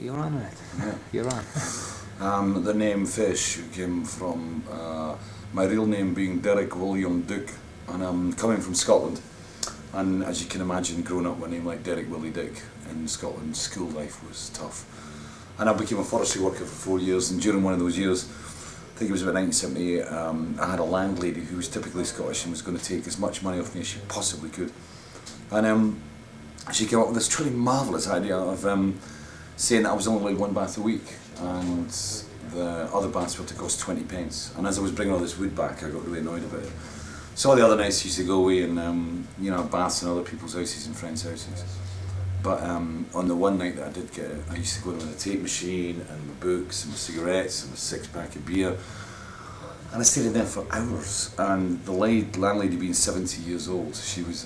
you're on it. Yeah. You're on. The name Fish came from my real name being Derek William Duke, and I'm coming from Scotland. And as you can imagine, growing up with a name like Derek Willie Dick in Scotland, school life was tough. And I became a forestry worker for 4 years, and during one of those years, I think it was about 1978, I had a landlady who was typically Scottish and was going to take as much money off me as she possibly could. And she came up with this truly marvellous idea of saying that I was only allowed one bath a week, and the other baths were to cost 20 pence. And as I was bringing all this wood back, I got really annoyed about it. So the other nights I used to go away and baths in other people's houses and friends' houses. But on the one night that I did get it, I used to go in with a tape machine and my books and my cigarettes and a 6-pack of beer. And I stayed in there for hours. And the landlady being 70 years old, she was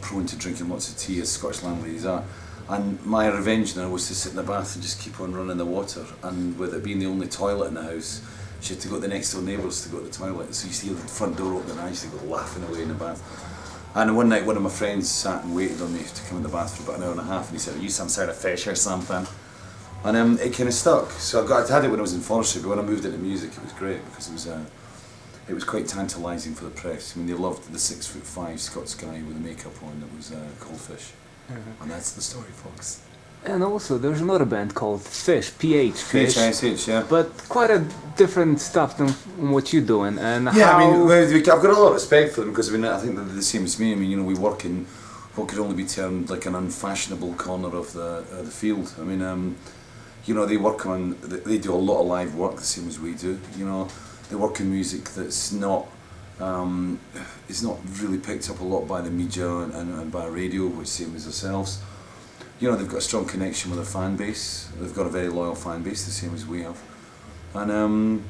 prone to drinking lots of tea, as Scottish landladies are. And my revenge now was to sit in the bath and just keep on running the water. And with it being the only toilet in the house, she had to go to the next door neighbours to go to the toilet. So you see the front door open and I used to go laughing away in the bath. And one night one of my friends sat and waited on me to come in the bath for about an hour and a half, and he said, "Are you some sort of fish or something?" And it kind of stuck. So I had it when I was in forestry, but when I moved into music it was great because it was quite tantalising for the press. I mean, they loved the 6'5" Scots guy with the makeup on that was called Fish. Mm-hmm. And that's the story, folks. And also, there's another band called Fish, Fish. Fish, yeah. But quite a different stuff than what you're doing. And yeah, how... I mean, I've got a lot of respect for them because I think they're the same as me. I mean, we work in what could only be termed like an unfashionable corner of the field. I mean, they work on, they do a lot of live work the same as we do. They work in music that's not, it's not really picked up a lot by the media and by radio, which same as ourselves. They've got a strong connection with their fan base. They've got a very loyal fan base, the same as we have. And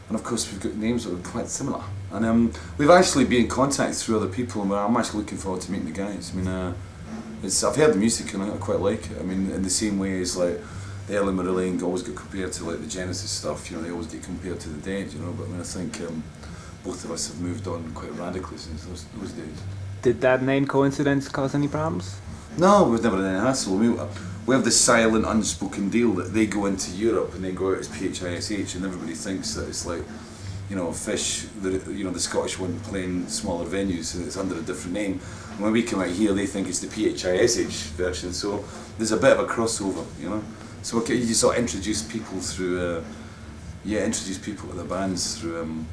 of course we've got names that are quite similar. And we've actually been in contact through other people, and I'm actually looking forward to meeting the guys. I mean, I've heard the music and I quite like it. I mean, in the same way as like the early Marillion always get compared to like the Genesis stuff, they always get compared to the Dead, but I mean, I think both of us have moved on quite radically since those days. Did that name coincidence cause any problems? No, we've never had any hassle. We have this silent, unspoken deal that they go into Europe and they go out as PHISH, and everybody thinks that it's like, Fish, the Scottish one playing smaller venues, and it's under a different name. And when we come out here, they think it's the PHISH version. So there's a bit of a crossover, So you sort of introduce people through, introduce people to the bands through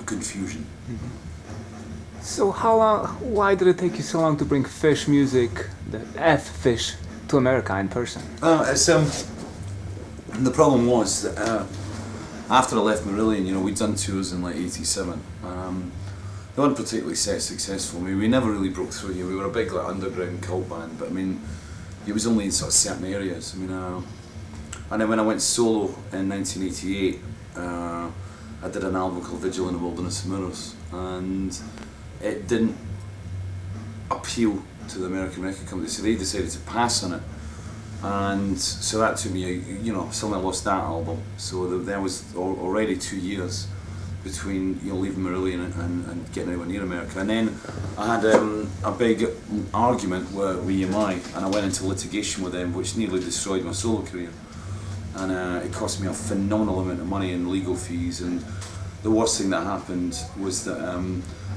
confusion. Mm-hmm. So why did it take you so long to bring Fish music, the Fish, to America in person? The problem was that after I left Marillion, we'd done tours in like '87. They weren't particularly successful. I mean, we never really broke through here. We were a big like underground cult band, but I mean, it was only in sort of certain areas. I mean, and then when I went solo in 1988, I did an album called Vigil in the Wilderness of Mirrors, and it didn't appeal to the American record company, so they decided to pass on it. And so that took me, suddenly I lost that album. So there was already 2 years between leaving Marillion and getting anywhere near America. And then I had a big argument with EMI, and I went into litigation with them, which nearly destroyed my solo career. And it cost me a phenomenal amount of money in legal fees. And the worst thing that happened was that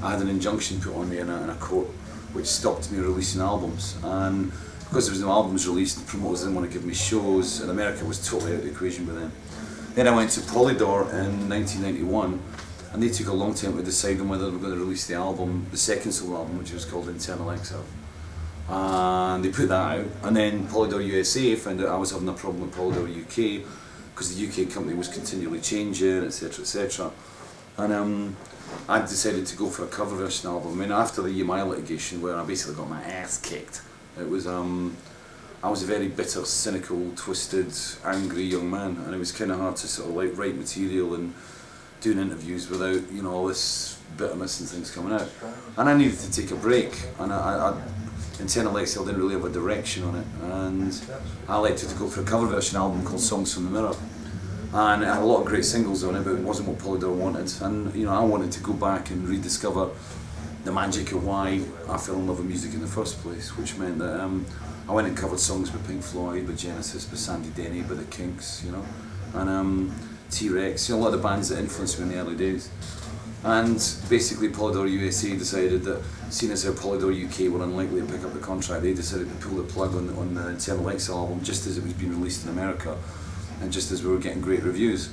I had an injunction put on me in a court which stopped me releasing albums, and because there was no albums released, the promoters didn't want to give me shows, and America was totally out of the equation with them. Then I went to Polydor in 1991, and they took a long time to decide on whether they were going to release the album, the second solo album, which was called Internal Exile. And they put that out, and then Polydor USA found out I was having a problem with Polydor UK, because the UK company was continually changing, etc, etc. And I decided to go for a cover version album. I mean, after the EMI litigation, where I basically got my ass kicked, it was I was a very bitter, cynical, twisted, angry young man, and it was kind of hard to sort of like write material and doing interviews without all this bitterness and things coming out. And I needed to take a break, and I Internal Exile didn't really have a direction on it, and I elected to go for a cover version album called Songs from the Mirror. And it had a lot of great singles on it, but it wasn't what Polydor wanted. And I wanted to go back and rediscover the magic of why I fell in love with music in the first place, which meant that I went and covered songs by Pink Floyd, by Genesis, by Sandy Denny, by the Kinks, you know, and T-Rex, you know, a lot of the bands that influenced me in the early days. And basically Polydor USA decided that, seeing as how Polydor UK were unlikely to pick up the contract, they decided to pull the plug on the Internal Exile album just as it was being released in America, and just as we were getting great reviews.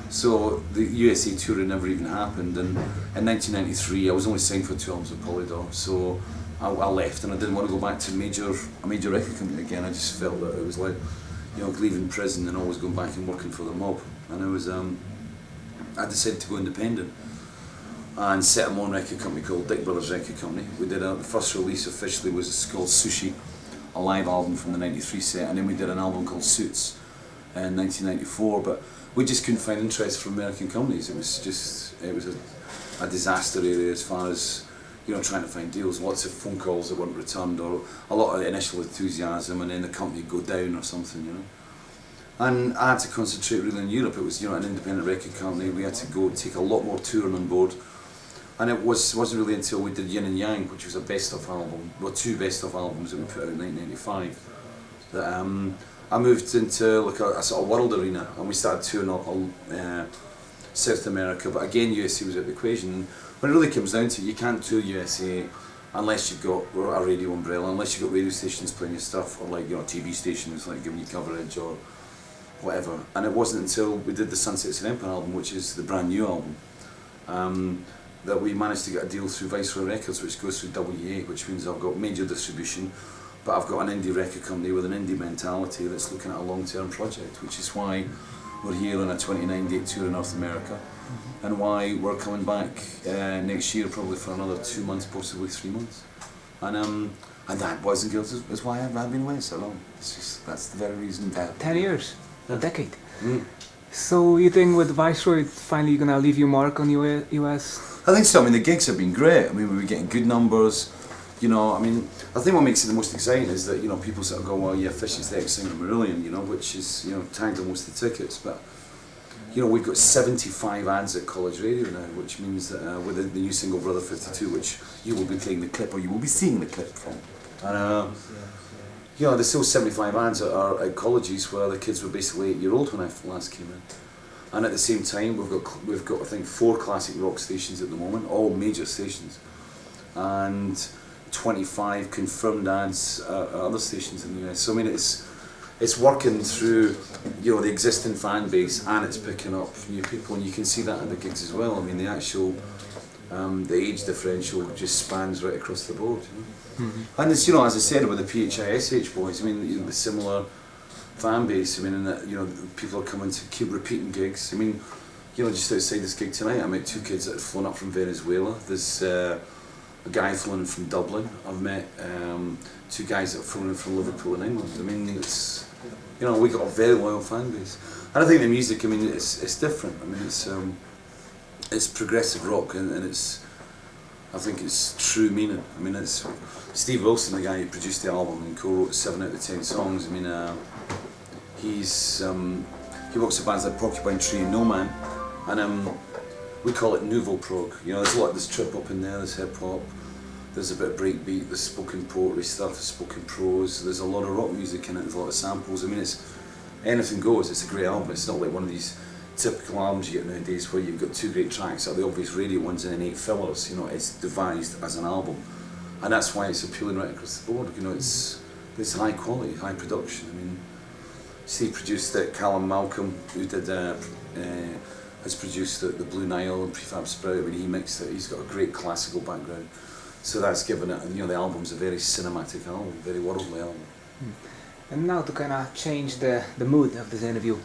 So the USA tour had never even happened, and in 1993 I was only signed for 2 albums with Polydor, so I left, and I didn't want to go back to a major record company again. I just felt that it was like, you know, leaving prison and always going back and working for the mob. And I decided to go independent and set my own record company called Dick Brothers Record Company. We did the first release officially was called Sushi, a live album from the '93 set, and then we did an album called Suits in 1994. But we just couldn't find interest from American companies. It was a disaster area as far as, you know, trying to find deals. Lots of phone calls that weren't returned, or a lot of initial enthusiasm, and then the company would go down or something, you know. And I had to concentrate really in Europe. It was, you know, an independent record company. We had to go take a lot more touring on board. And it wasn't really until we did Yin Yang, which was a best-of album, well, 2 best-of albums that we put out in 1995, that I moved into like a sort of world arena, and we started touring all South America. But again, USA was out of the equation. And when it really comes down to it, you can't tour USA unless you've got a radio umbrella, unless you've got radio stations playing your stuff, or like, you know, TV stations like giving you coverage or whatever. And it wasn't until we did the Sunsets and Empire album, which is the brand new album, that we managed to get a deal through Viceroy Records, which goes through WA, which means I've got major distribution, but I've got an indie record company with an indie mentality that's looking at a long-term project, which is why we're here on a 29-date tour in North America, and why we're coming back next year probably for another 2 months, possibly 3 months. And that, boys and girls, is why I've been away so long. It's just, that's the very reason. 10 years, a decade. Mm. So you think with Viceroy finally gonna leave your mark on US? I think so. I mean, the gigs have been great. I mean, we were getting good numbers. You know, I mean, I think what makes it the most exciting is that, you know, people sort of go, well, yeah, Fish is the ex-singer of Marillion, you know, which is, you know, tagged on most of the tickets. But, you know, we've got 75 ads at college radio now, which means that with the new single Brother 52, which you will be playing the clip, or you will be seeing the clip from. And, you know, there's still 75 ads at colleges where the kids were basically 8-year-old when I last came in. And at the same time, we've got I think 4 classic rock stations at the moment, all major stations, and 25 confirmed ads at other stations in the US. So I mean, it's working through, you know, the existing fan base, and it's picking up new people, and you can see that in the gigs as well. I mean, the actual the age differential just spans right across the board. You know? Mm-hmm. And it's, you know, as I said about the PHISH boys, I mean, you know, the similar fan base. I mean, and that, you know, people are coming to keep repeating gigs. I mean, you know, just outside this gig tonight, I met 2 kids that had flown up from Venezuela. There's a guy flown in from Dublin. I've met 2 guys that have flown in from Liverpool in England. I mean, it's, you know, we got a very loyal fan base. And I think the music, I mean, it's different. I mean, it's progressive rock, and I think it's true meaning. I mean, it's Steve Wilson, the guy who produced the album and co-wrote 7 out of 10 songs. I mean, he works with bands like Porcupine Tree and No Man, and we call it nouveau prog. You know, there's trip up in there, there's hip hop, there's a bit of breakbeat, there's spoken poetry stuff, there's spoken prose, there's a lot of rock music in it, there's a lot of samples. I mean, it's anything goes. It's a great album. It's not like one of these typical albums you get nowadays where you've got 2 great tracks that are the obvious radio ones and then 8 fillers. You know, it's devised as an album, and that's why it's appealing right across the board. You know, it's high quality, high production. I mean, Steve produced it. Callum Malcolm, who did has produced the Blue Nile and Prefab Sprout. I mean, he mixed it. He's got a great classical background, so that's given it. You know, the album's a very cinematic album, very worldly album. And now to kind of change the mood of this interview,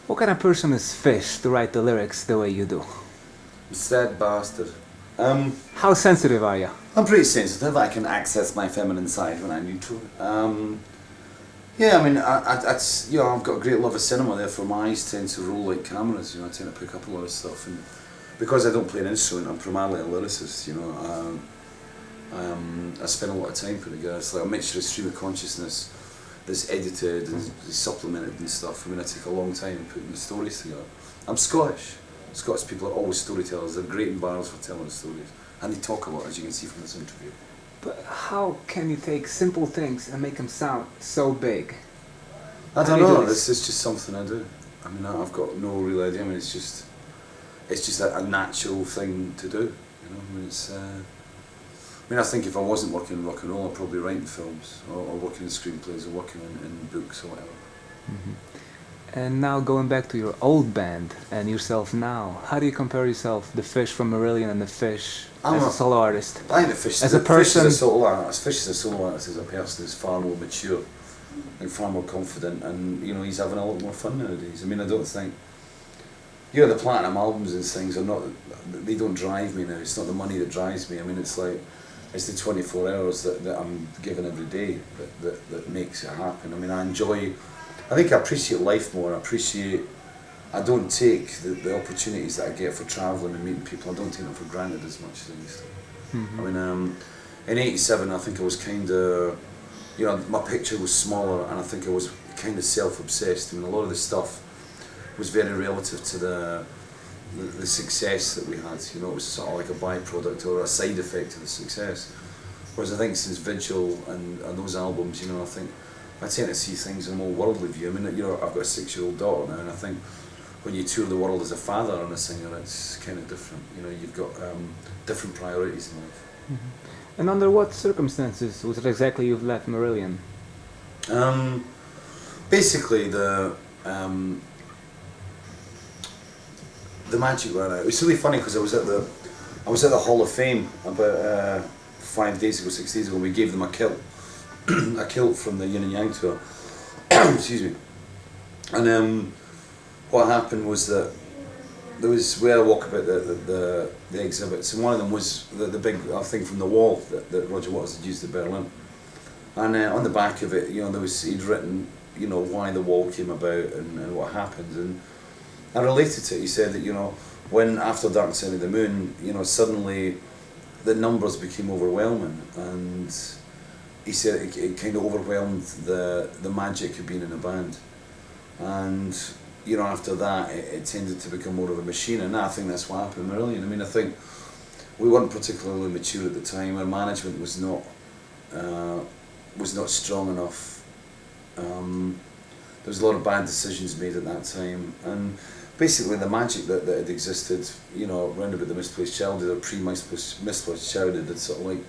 what kind of person is Fish to write the lyrics the way you do? Sad bastard. How sensitive are you? I'm pretty sensitive. I can access my feminine side when I need to. Yeah, I mean, you know, I've got a great love of cinema, therefore my eyes tend to roll like cameras. You know, I tend to pick up a lot of stuff, and because I don't play an instrument, I'm primarily a lyricist. You know, I spend a lot of time putting together. It's like a mixture of stream of consciousness that's edited and supplemented and stuff. I mean, I take a long time putting the stories together. I'm Scottish. Scottish people are always storytellers. They're great in bars for telling stories, and they talk a lot, as you can see from this interview. But how can you take simple things and make them sound so big? I How don't do you do know. this? This is just something I do. I mean, I've got no real idea. I mean, it's just a natural thing to do. You know, I mean, it's. I mean, I think if I wasn't working in rock and roll, I'd probably write films or working in screenplays or working in books or whatever. Mhm. And now going back to your old band and yourself now, how do you compare yourself, the Fish from Marillion and the Fish as a solo artist? I think the Fish, As a Fish is a person, solo artist. Fish is a solo artist as a person who's far more mature and far more confident, and you know he's having a lot more fun nowadays. I mean, I don't think the platinum albums and things are not. They don't drive me now. It's not the money that drives me. I mean, it's the 24 hours that I'm given every day that makes it happen. I mean, I think I appreciate life more. I don't take the opportunities that I get for travelling and meeting people. I don't take them for granted as much as I used to. Mhm. I mean, in '87, I think I was kind of, my picture was smaller, and I think I was kind of self-obsessed. I mean, a lot of the stuff was very relative to the success that we had. You know, it was sort of like a byproduct or a side effect of the success. Whereas I think since Vigil and those albums, I think I tend to see things in a more worldly view. I mean, I've got a 6-year-old daughter now, and I think when you tour the world as a father and a singer, it's kind of different. You've got different priorities in life. Mhm. And under what circumstances was it exactly you've left Marillion? Um, Basically, the magic ran out. It was really funny because I was at the Hall of Fame about 5 days ago, 6 days ago. We gave them a kilt, a kilt from the Ying Yang tour. Excuse me. And what happened was that there was where I walk about the exhibits, and one of them was the big thing from the wall that Roger Waters had used at Berlin. And on the back of it, he'd written, why the wall came about and what happened. And I related to it. He said that, when after Dark Side of the Moon, suddenly the numbers became overwhelming, and he said it kind of overwhelmed the magic of being in a band. And after that, it tended to become more of a machine, and I think that's what happened in Marillion. I mean, I think we weren't particularly mature at the time. Our management was not strong enough. There was a lot of bad decisions made at that time, and basically the magic that had existed, around about the Misplaced Childhood or pre-Misplaced Childhood, had sort of like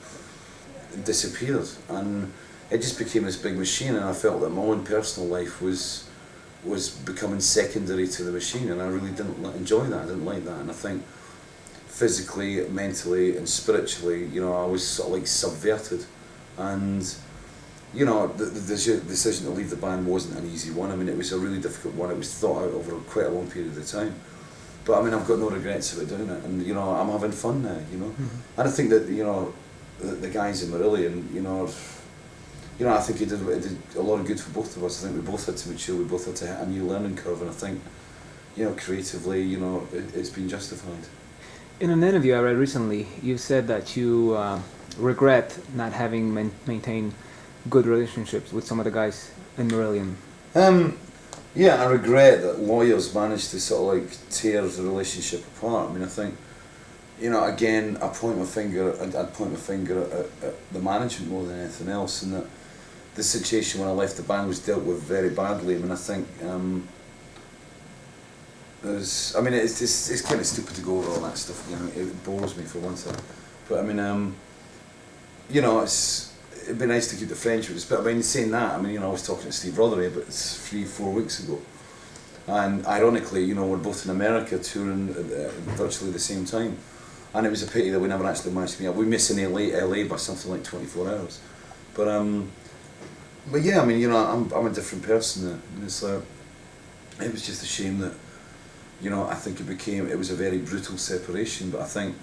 disappeared, and it just became this big machine. And I felt that my own personal life was becoming secondary to the machine, and I really didn't enjoy that. I didn't like that, and I think physically, mentally, and spiritually, I was sort of like subverted, and the decision to leave the band wasn't an easy one. I mean, it was a really difficult one. It was thought out over quite a long period of time. But I mean, I've got no regrets about doing it, and I'm having fun now. Mhm. And I think that the guys in Marillion, I think it did a lot of good for both of us. I think we both had to mature. We both had to hit a new learning curve, and I think, creatively, it's been justified. In an interview I read recently, you said that you regret not having maintained good relationships with some of the guys in Marillion. Yeah, I regret that lawyers managed to sort of like tear the relationship apart. I mean, I think, again, I'd point my finger at the management more than anything else, and that the situation when I left the band was dealt with very badly. I mean, I think it's kind of stupid to go over all that stuff. It bores me for one thing, but I mean, it'd be nice to keep the friendships. But I mean, saying that, I mean, I was talking to Steve Rothery about 3-4 weeks ago, and ironically, we're both in America touring at virtually the same time, and it was a pity that we never actually managed to meet up. We missed in LA by something like 24 hours, but yeah, I mean, I'm a different person now, and it's like, it was just a shame that, I think it was a very brutal separation. But I think,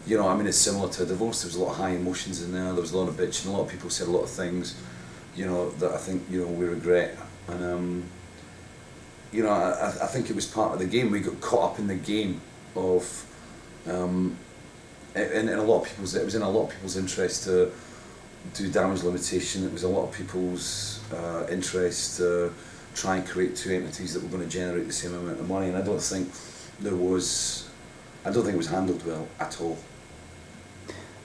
I mean, it's similar to a divorce. There was a lot of high emotions in there. There was a lot of bitching. A lot of people said a lot of things, that I think, we regret. And, I think it was part of the game. We got caught up in the game of, in a lot of people's, it was in a lot of people's interest to do damage limitation. It was a lot of people's interest to try and create two entities that were going to generate the same amount of money. And I don't think it was handled well at all.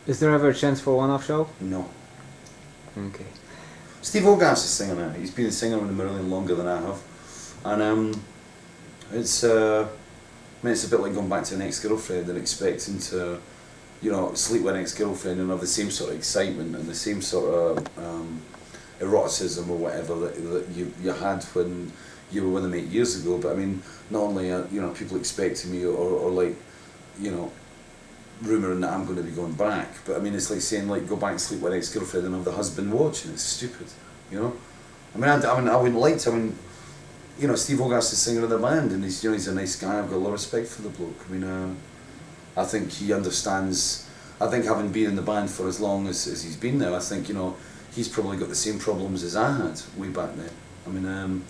Is there ever a chance for a one-off show? No. Okay. Steve Hogarth's a singer now. He's been a singer in the Marillion longer than I have, and it's I mean, it's a bit like going back to an ex-girlfriend and expecting to, you know, sleep with an ex-girlfriend and have the same sort of excitement and the same sort of eroticism or whatever that you had when you were with them 8 years ago. But I mean, not only are, you know, people expecting me or like, you know, rumouring that I'm going to be going back, but I mean, it's like saying like go back and sleep with an ex-girlfriend and have the husband watching. It's stupid, you know. I mean, I wouldn't like to. I mean, you know, Steve Hogarth's the singer of the band, and he's, you know, he's a nice guy. I've got a lot of respect for the bloke. I mean, I think he understands. I think having been in the band for as long as he's been there, I think, you know, he's probably got the same problems as I had way back then. I mean,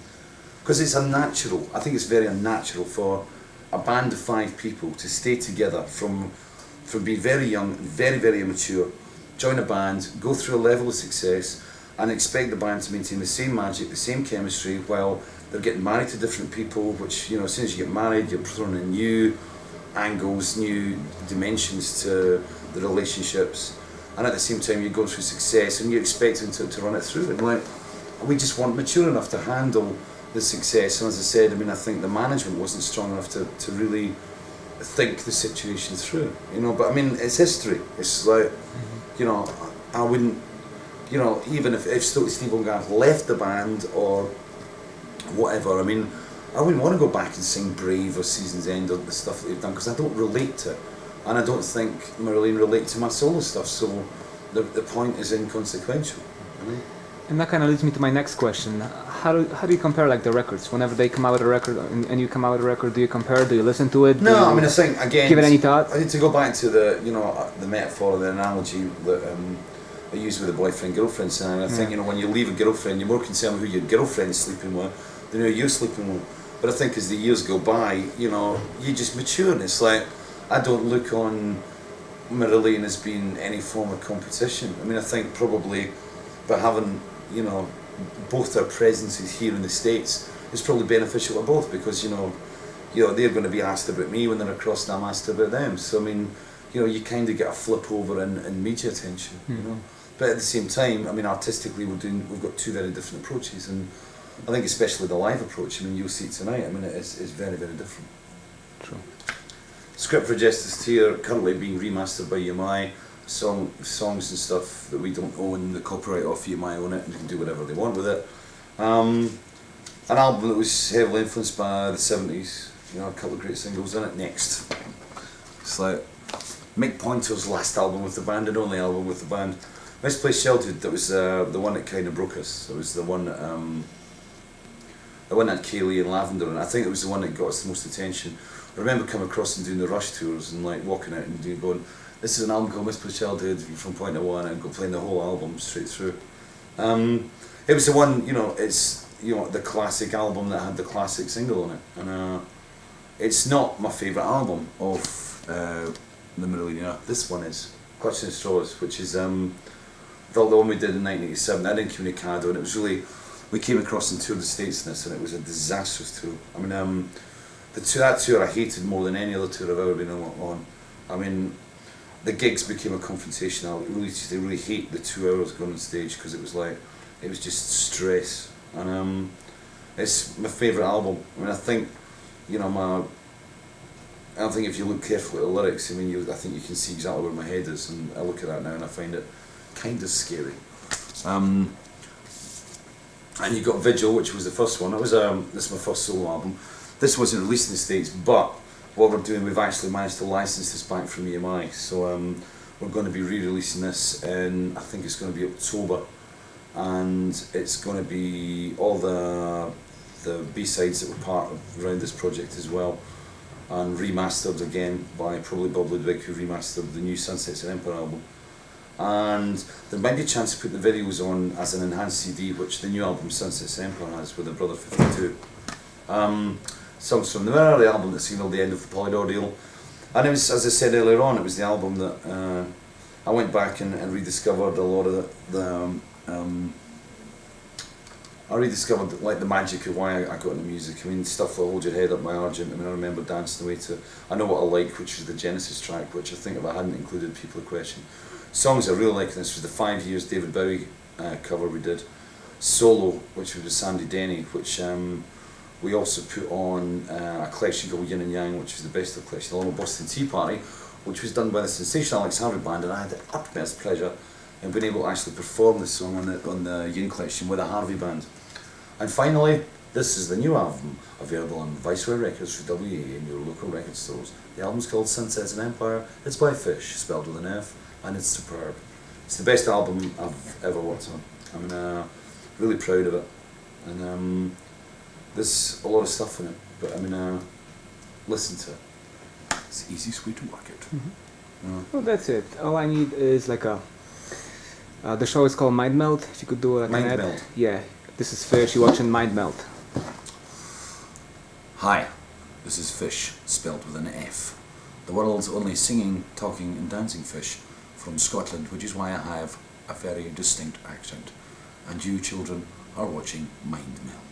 because it's unnatural. I think it's very unnatural for a band of 5 people to stay together from being very young, very, very immature, join a band, go through a level of success, and expect the band to maintain the same magic, the same chemistry, while they're getting married to different people, which, you know, as soon as you get married, you're throwing in new angles, new dimensions to the relationships, and at the same time you're going through success and you expect them to run it through. And like, we just weren't mature enough to handle the success, and as I said, I mean, I think the management wasn't strong enough to really think the situation through, you know. But I mean, it's history. It's like, you know, I wouldn't, you know, even if Steve Hogarth left the band or whatever, I mean, I wouldn't want to go back and sing Brave or Season's End or the stuff that they've done, because I don't relate to it, and I don't think Marillion relate to my solo stuff, so the point is inconsequential, you know? And that kind of leads me to my next question. How do you compare like the records? Whenever they come out with a record and you come out with a record, do you compare? Do you listen to it? No, I mean, I think, again, give it any thought? I need to go back to the, you know, the metaphor, the analogy that I use with the boyfriend-girlfriend scenario. I think, you know, when you leave a girlfriend, you're more concerned with who your girlfriend's sleeping with than who you're sleeping with. But I think as the years go by, you know, you just mature, and it's like, I don't look on Marillion as being any form of competition. I mean, I think probably by having, you know, both our presences here in the States is probably beneficial to both, because, you know, they're going to be asked about me when they're across, and I'm asked about them. So I mean, you know, you kind of get a flip over in media attention, you know. But at the same time, I mean, artistically, we've got 2 very different approaches, and I think especially the live approach, I mean, you'll see it tonight, I mean, it's very, very different. True. Script for Justice Tear, currently being remastered by EMI, songs and stuff that we don't own, the copyright off EMI own it, and they can do whatever they want with it. An album that was heavily influenced by the 70s, you know, a couple of great singles in it. Next. It's like Mick Pointer's last album with the band and only album with the band. Misplaced Childhood, that was the one that kind of broke us. It was the one that had Kaylee and Lavender, and I think it was the one that got us the most attention. I remember coming across and doing the Rush tours and like walking out and going, this is an album called Misplaced Childhood from point to one, and go playing the whole album straight through. It was the one, you know, it's, you know, the classic album that had the classic single on it, and it's not my favourite album of the Marillion. This one is Clutching at Straws, which is the one we did in 1987. I didn't Communicado, and it was really, we came across and toured the States in this, and it was a disastrous tour. I mean, that tour I hated more than any other tour I've ever been on. I mean, the gigs became a confrontation. I really hate the 2 hours going on stage, because it was like, it was just stress. And it's my favourite album. I mean, I think, you know, I think if you look carefully at the lyrics, I mean, I think you can see exactly where my head is, and I look at that now and I find it kind of scary. And you got Vigil, which was the first one. This is my first solo album. This wasn't released in the States, but what we're doing, we've actually managed to license this back from EMI. So we're going to be re-releasing this in, I think it's going to be October, and it's going to be all the B-sides that were part of around this project as well, and remastered again by probably Bob Ludwig, who remastered the new Sunsets and Empire album. And there might be a chance of putting the videos on as an enhanced CD, which the new album Sunsets and Empire has, with the Brother 52. Songs from the early album that signalled the end of the Polydor deal. And it was, as I said earlier on, it was the album that I went back and rediscovered a lot of I rediscovered like the magic of why I got into music. I mean, stuff like Hold Your Head Up by Argent. I mean, I remember dancing away to I Know What I Like, which is the Genesis track, which I think if I hadn't included, people would question. songs I really like. This was the 5 Years David Bowie cover we did. Solo, which was Sandy Denny, which we also put on a collection called Yin Yang, which was the best of the collection, along with Boston Tea Party, which was done by the sensational Alex Harvey Band, and I had the utmost pleasure in being able to actually perform this song on the Yin collection with a Harvey Band. And finally, this is the new album, available on Viceroy Records for WA in your local record stores. The album's called Sunsets and Empire. It's by Fish, spelled with an F, and it's superb. It's the best album I've ever worked on. I'm really proud of it, and there's a lot of stuff in it, but listen to it. It's easy, sweet to work it. Mm-hmm. Well, that's it. All I need is like a. The show is called Mind Meld. If you could do like Mind an ad. Meld. Yeah, this is Fish. You're watching Mind Meld. Hi, this is Fish, spelled with an F. The world's only singing, talking and dancing fish from Scotland, which is why I have a very distinct accent. And you children are watching Mind Meld.